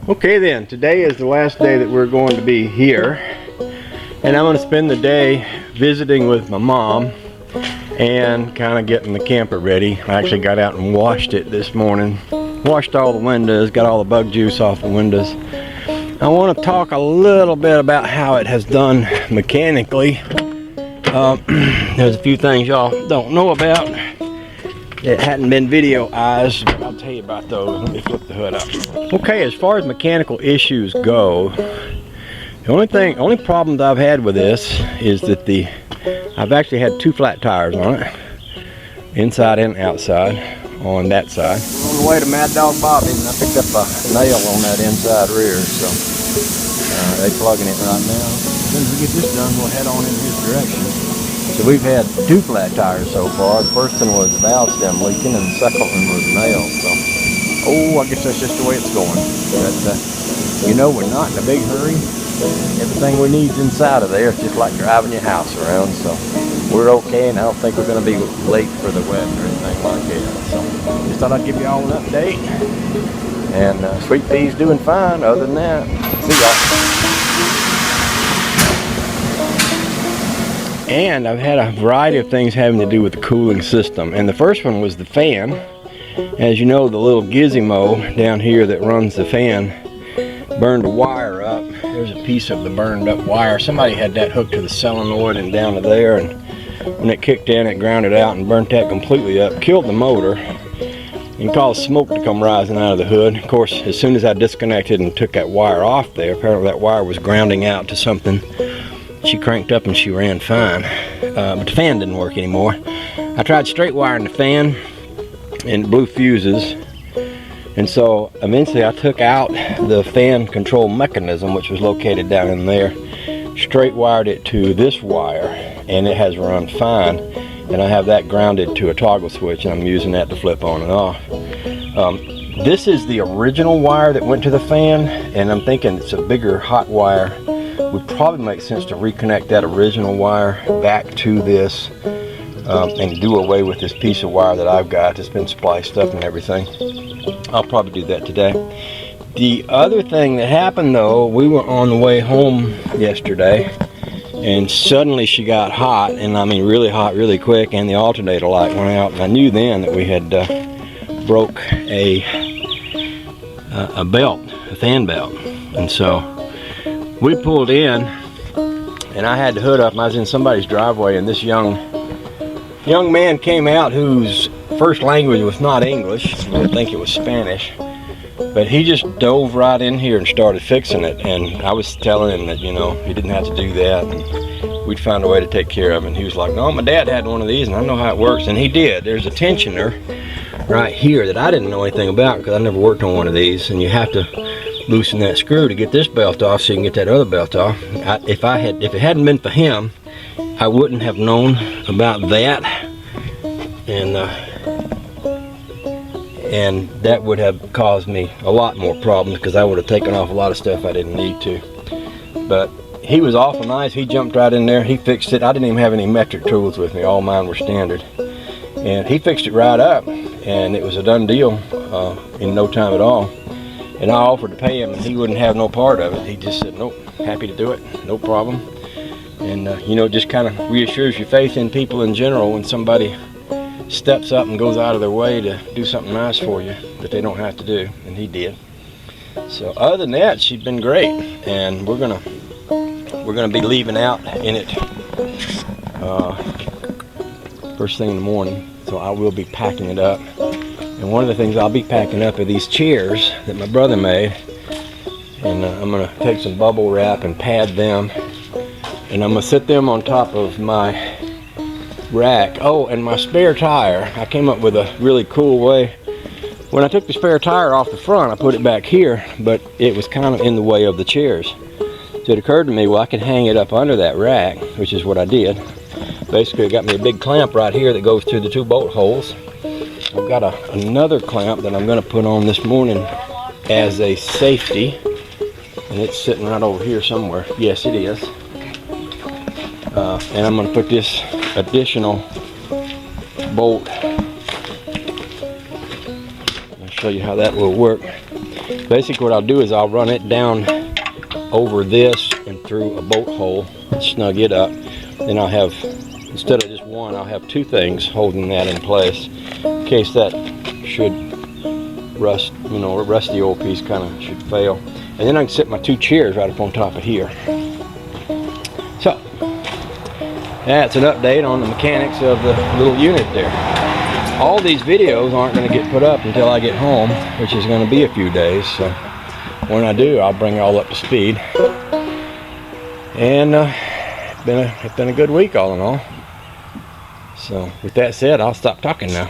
Okay then, today is the last day that we're going to be here, and I'm going to spend the day visiting with my mom and kind of getting the camper ready. I actually got out and washed it this morning, washed all the windows, got all the bug juice off the windows. I want to talk a little bit about how it has done mechanically. There's a few things y'all don't know about. It hadn't been videoized, but I'll tell you about those. Let me flip the hood up. Okay, as far as mechanical issues go, the only problems I've had with this is that I've actually had two flat tires on it, inside and outside, on that side. On the way to Mad Dog Bobby, and I picked up a nail on that inside rear, so they're plugging it right now. As soon as we get this done, we'll head on in his direction. So we've had two flat tires so far. The first one was the valve stem leaking, and the second one was nailed. So, I guess that's just the way it's going. But you know, we're not in a big hurry. Everything we need is inside of there. It's just like driving your house around. So we're okay, and I don't think we're going to be late for the wedding or anything like that. So just thought I'd give you all an update. And Sweet Pea's doing fine. Other than that, see y'all. And I've had a variety of things having to do with the cooling system. And the first one was the fan. As you know, the little gizmo down here that runs the fan burned a wire up. There's a piece of the burned up wire. Somebody had that hooked to the solenoid and down to there. And when it kicked in, it grounded out and burnt that completely up. Killed the motor and caused smoke to come rising out of the hood. Of course, as soon as I disconnected and took that wire off there, apparently that wire was grounding out to something. She cranked up and she ran fine, but the fan didn't work anymore. I tried straight wiring the fan and blew fuses, and so eventually I took out the fan control mechanism, which was located down in there, straight wired it to this wire, and it has run fine. And I have that grounded to a toggle switch, and I'm using that to flip on and off. This is the original wire that went to the fan, and I'm thinking it's a bigger hot wire. Would probably make sense to reconnect that original wire back to this and do away with this piece of wire that I've got that's been spliced up and everything. I'll probably do that today. The other thing that happened though, we were on the way home yesterday and suddenly she got hot, and I mean really hot really quick, and the alternator light went out, and I knew then that we had broke a belt, a fan belt. And so we pulled in, and I had the hood up, and I was in somebody's driveway, and this young man came out whose first language was not English. I think it was Spanish, but he just dove right in here and started fixing it. And I was telling him that, you know, he didn't have to do that, and we'd find a way to take care of it. And he was like, no, my dad had one of these, and I know how it works. And he did. There's a tensioner right here that I didn't know anything about because I never worked on one of these, and you have to loosen that screw to get this belt off so you can get that other belt off. If it hadn't been for him, I wouldn't have known about that, and that would have caused me a lot more problems because I would have taken off a lot of stuff I didn't need to. But he was awful nice. He jumped right in there. He fixed it. I didn't even have any metric tools with me. All mine were standard, and he fixed it right up, and it was a done deal in no time at all. And I offered to pay him, and he wouldn't have no part of it. He just said, nope, happy to do it, no problem. And you know, it just kind of reassures your faith in people in general when somebody steps up and goes out of their way to do something nice for you that they don't have to do, and he did. So other than that, she's been great, and we're gonna be leaving out in it first thing in the morning. So I will be packing it up. And one of the things I'll be packing up are these chairs that my brother made. And I'm going to take some bubble wrap and pad them. And I'm going to sit them on top of my rack. Oh, and my spare tire. I came up with a really cool way. When I took the spare tire off the front, I put it back here, but it was kind of in the way of the chairs. So it occurred to me, well, I could hang it up under that rack, which is what I did. Basically, it got me a big clamp right here that goes through the two bolt holes. I've got another clamp that I'm going to put on this morning as a safety, and it's sitting right over here somewhere. Yes, it is. And I'm going to put this additional bolt. I'll show you how that will work. Basically what I'll do is I'll run it down over this and through a bolt hole, snug it up. Then I'll have, instead of just one, I'll have two things holding that in place in case that should rust, you know, a rusty old piece kind of should fail. And then I can set my two chairs right up on top of here. So that's an update on the mechanics of the little unit there. All these videos aren't going to get put up until I get home, which is going to be a few days. So when I do, I'll bring it all up to speed. And it's been a good week all in all. So with that said, I'll stop talking now.